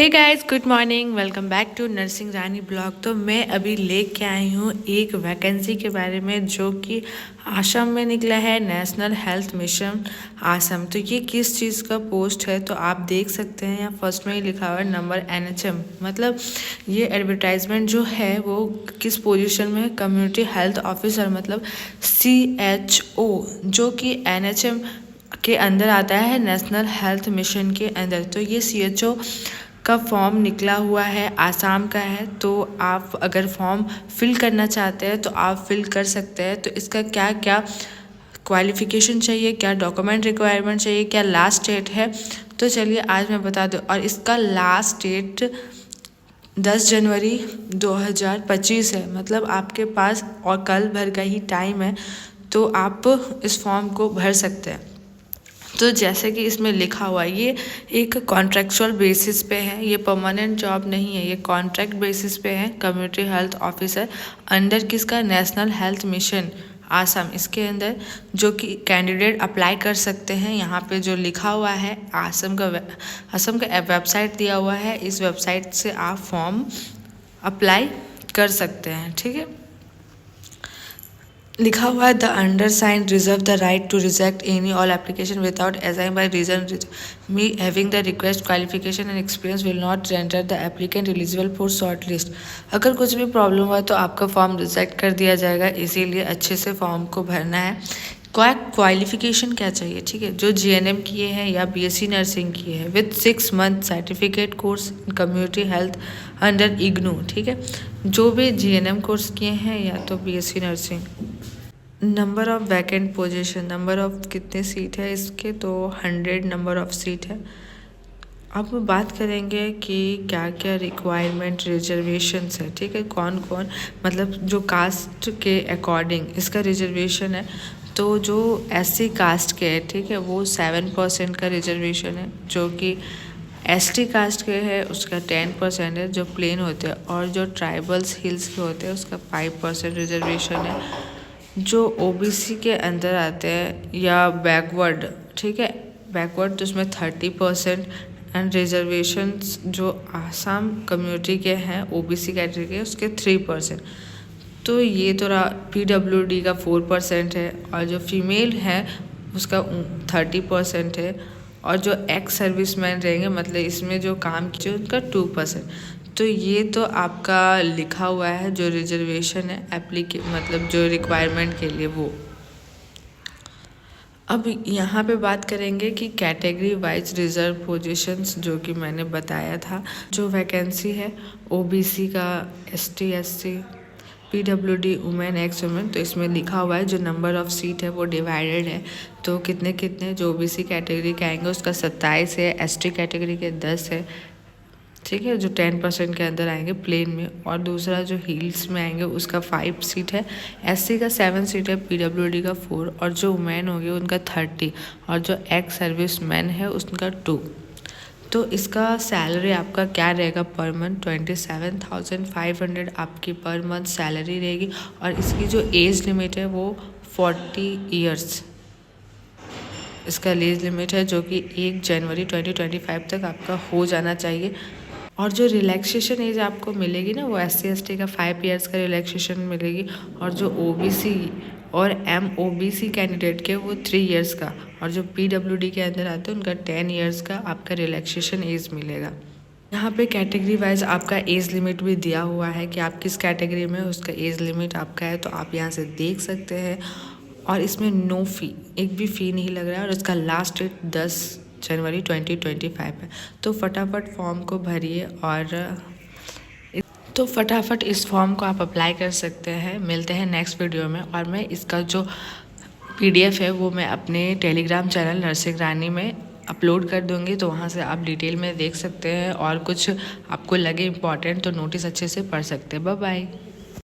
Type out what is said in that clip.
Hey guys, good morning. Welcome back to nursing Rani blog. तो मैं अभी लेके आई हूँ एक वैकेंसी के बारे में जो कि आसाम में निकला है, नेशनल हेल्थ मिशन आसाम। तो ये किस चीज़ का पोस्ट है तो आप देख सकते हैं। यहाँ फर्स्ट में ही लिखा हुआ है नंबर NHM। मतलब ये एडवर्टाइजमेंट जो है वो किस पोजीशन में है, कम्युनिटी हेल्थ ऑफिसर मतलब CHO, जो कि NHM के अंदर आता है, नेशनल हेल्थ मिशन के अंदर। तो ये CHO का फॉर्म निकला हुआ है, आसाम का है। तो आप अगर फॉर्म फिल करना चाहते हैं तो आप फिल कर सकते हैं। तो इसका क्या क्या क्वालिफ़िकेशन चाहिए, क्या डॉक्यूमेंट रिक्वायरमेंट चाहिए, क्या लास्ट डेट है, तो चलिए आज मैं बता दूँ। और इसका लास्ट डेट 10 जनवरी 2025 है। मतलब आपके पास और कल भर का ही टाइम है, तो आप इस फॉर्म को भर सकते हैं। तो जैसे कि इसमें लिखा हुआ है, ये एक कॉन्ट्रेक्चुअल बेसिस पे है, ये परमानेंट जॉब नहीं है, ये कॉन्ट्रैक्ट बेसिस पे है। कम्युनिटी हेल्थ ऑफिसर अंडर किसका, नेशनल हेल्थ मिशन आसाम। इसके अंदर जो कि कैंडिडेट अप्लाई कर सकते हैं। यहाँ पे जो लिखा हुआ है आसाम का वेबसाइट दिया हुआ है, इस वेबसाइट से आप फॉर्म अप्लाई कर सकते हैं। ठीक है, लिखा हुआ है the undersign reserve the right to reject any all application without assign by reason me having the request qualification and experience will not render the applicant eligible for short list. अगर कुछ भी प्रॉब्लम हुआ तो आपका form reject कर दिया जाएगा, इसीलिए अच्छे से फॉर्म को भरना है। क्वालिफिकेशन क्या चाहिए, ठीक है, जो GNM किए हैं या BSc नर्सिंग किए हैं with 6 month certificate course in community health under IGNOU। ठीक है, जो भी GNM कोर्स किए हैं या तो BSc nursing. Number of vacant position, number of कितने सीट है इसके, तो 100 नंबर ऑफ़ सीट है। अब बात करेंगे कि क्या क्या रिक्वायरमेंट रिजर्वेशंस है। ठीक है, कौन कौन, मतलब जो कास्ट के अकॉर्डिंग इसका रिजर्वेशन है। तो जो SC कास्ट के है, ठीक है, वो 7% का रिजर्वेशन है। जो कि ST कास्ट के है उसका 10% है, जो प्लेन होते हैं। और जो ट्राइबल्स हिल्स के होते हैं उसका 5% रिजर्वेशन है। जो OBC के अंदर आते हैं या बैकवर्ड, ठीक है, बैकवर्ड, तो उसमें 30% एंड रिजर्वेशंस जो आसाम कम्युनिटी के हैं OBC कैटेगरी के उसके 3%। तो ये तो PWD का 4% है। और जो फीमेल है उसका 30% है। और जो एक्स सर्विसमैन रहेंगे, मतलब इसमें जो काम कीजिए, उनका 2%। तो ये तो आपका लिखा हुआ है जो रिजर्वेशन है मतलब जो रिक्वायरमेंट के लिए वो। अब यहाँ पे बात करेंगे कि कैटेगरी वाइज रिजर्व पोजीशंस, जो कि मैंने बताया था। जो वैकेंसी है OBC का, ST SC PWD women x women, तो इसमें लिखा हुआ है जो नंबर ऑफ़ सीट है वो डिवाइडेड है। तो कितने कितने जो OBC कैटेगरी के आएंगे उसका 27 है, ST कैटेगरी के 10 है। ठीक है, जो 10% के अंदर आएंगे प्लेन में। और दूसरा जो हिल्स में आएंगे उसका 5 सीट है, SC का 7 सीट है, PWD का 4, और जो वुमेन होगी उनका 30, और जो एक्स सर्विस मैन है उसका 2। तो इसका सैलरी आपका क्या रहेगा पर मंथ, 27,500 आपकी पर मंथ सैलरी रहेगी। और इसकी जो एज लिमिट है वो 40 ईयर्स इसका एज लिमिट है, जो कि 1 जनवरी 2025 तक आपका हो जाना चाहिए। और जो रिलैक्सेशन एज आपको मिलेगी ना, वो SC ST का 5 ईयर्स का रिलैक्सेशन मिलेगी। और जो OBC और MOBC कैंडिडेट के वो 3 ईयर्स का। और जो PWD के अंदर आते हैं उनका 10 ईयर्स का आपका रिलैक्सेशन एज मिलेगा। यहाँ पे कैटेगरी वाइज आपका एज लिमिट भी दिया हुआ है कि आप किस कैटेगरी में, उसका एज लिमिट आपका है, तो आप यहाँ से देख सकते हैं। और इसमें नो फ़ी, एक भी फ़ी नहीं लग रहा है। और इसका लास्ट डेट 10 जनवरी 2025 है। तो फटाफट फॉर्म को भरिए तो फटाफट इस फॉर्म को आप अप्लाई कर सकते हैं। मिलते हैं नेक्स्ट वीडियो में। और मैं इसका जो PDF है वो मैं अपने टेलीग्राम चैनल नर्सिंग रानी में अपलोड कर दूंगी, तो वहाँ से आप डिटेल में देख सकते हैं। और कुछ आपको लगे इम्पॉर्टेंट तो नोटिस अच्छे से पढ़ सकते हैं। Bye bye.